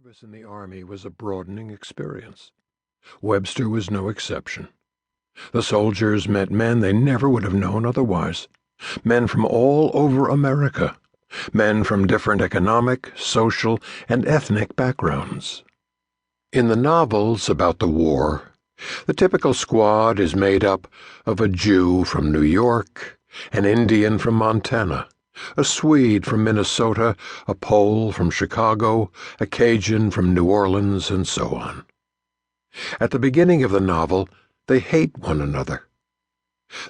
Service in the Army was a broadening experience. Webster was no exception. The soldiers met men they never would have known otherwise, men from all over America, men from different economic, social, and ethnic backgrounds. In the novels about the war, the typical squad is made up of a Jew from New York, an Indian from Montana, a Swede from Minnesota, a Pole from Chicago, a Cajun from New Orleans, and so on. At the beginning of the novel, they hate one another.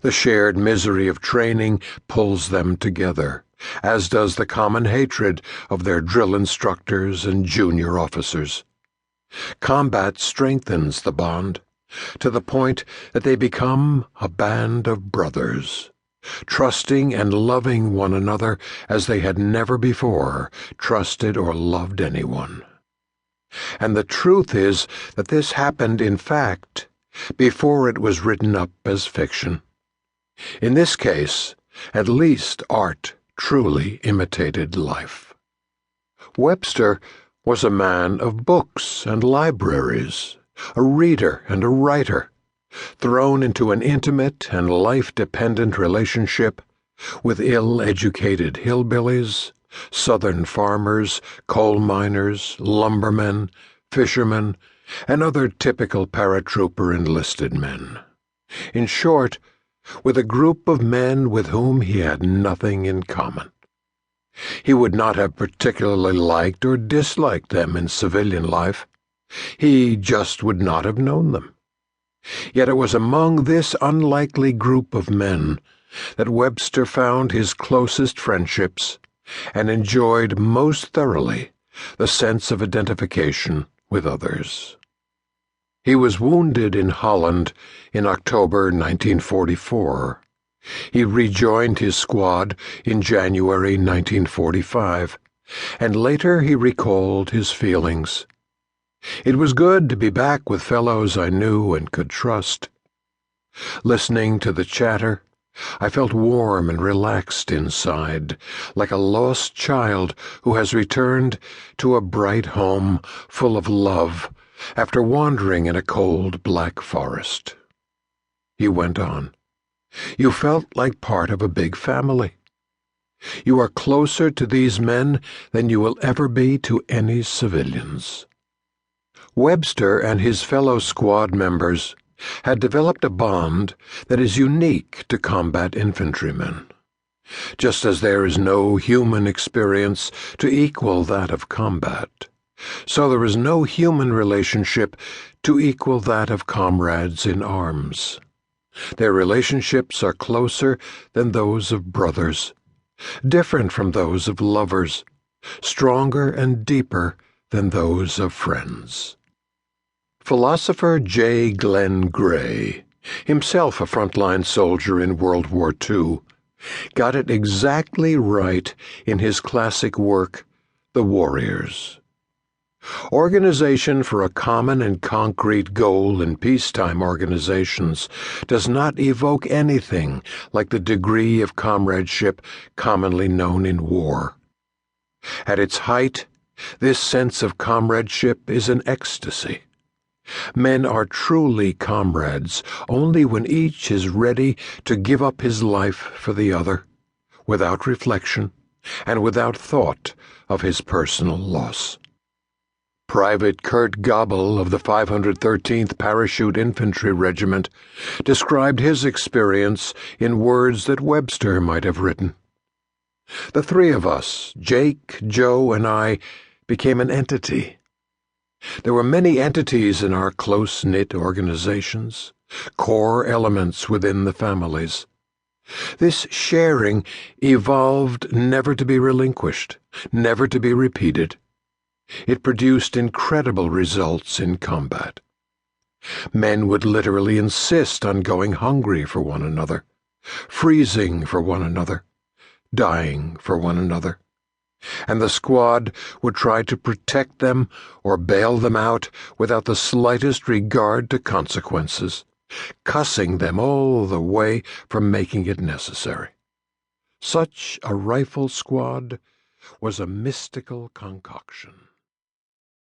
The shared misery of training pulls them together, as does the common hatred of their drill instructors and junior officers. Combat strengthens the bond, to the point that they become a band of brothers, trusting and loving one another as they had never before trusted or loved anyone. And the truth is that this happened in fact before it was written up as fiction. In this case, at least art truly imitated life. Webster was a man of books and libraries, a reader and a writer, thrown into an intimate and life-dependent relationship with ill-educated hillbillies, southern farmers, coal miners, lumbermen, fishermen, and other typical paratrooper enlisted men. In short, with a group of men with whom he had nothing in common. He would not have particularly liked or disliked them in civilian life. He just would not have known them. Yet it was among this unlikely group of men that Webster found his closest friendships and enjoyed most thoroughly the sense of identification with others. He was wounded in Holland in October 1944. He rejoined his squad in January 1945, and later he recalled his feelings. It was good to be back with fellows I knew and could trust. Listening to the chatter, I felt warm and relaxed inside, like a lost child who has returned to a bright home full of love after wandering in a cold black forest. He went on. You felt like part of a big family. You are closer to these men than you will ever be to any civilians. Webster and his fellow squad members had developed a bond that is unique to combat infantrymen. Just as there is no human experience to equal that of combat, so there is no human relationship to equal that of comrades in arms. Their relationships are closer than those of brothers, different from those of lovers, stronger and deeper than those of friends. Philosopher J. Glenn Gray, himself a frontline soldier in World War II, got it exactly right in his classic work, The Warriors. Organization for a common and concrete goal in peacetime organizations does not evoke anything like the degree of comradeship commonly known in war. At its height, this sense of comradeship is an ecstasy. Men are truly comrades only when each is ready to give up his life for the other, without reflection and without thought of his personal loss. Private Kurt Goebel of the 513th Parachute Infantry Regiment described his experience in words that Webster might have written. The three of us, Jake, Joe, and I, became an entity. There were many entities in our close-knit organizations, core elements within the families. This sharing evolved never to be relinquished, never to be repeated. It produced incredible results in combat. Men would literally insist on going hungry for one another, freezing for one another, dying for one another. And the squad would try to protect them or bail them out without the slightest regard to consequences, cussing them all the way from making it necessary. Such a rifle squad was a mystical concoction.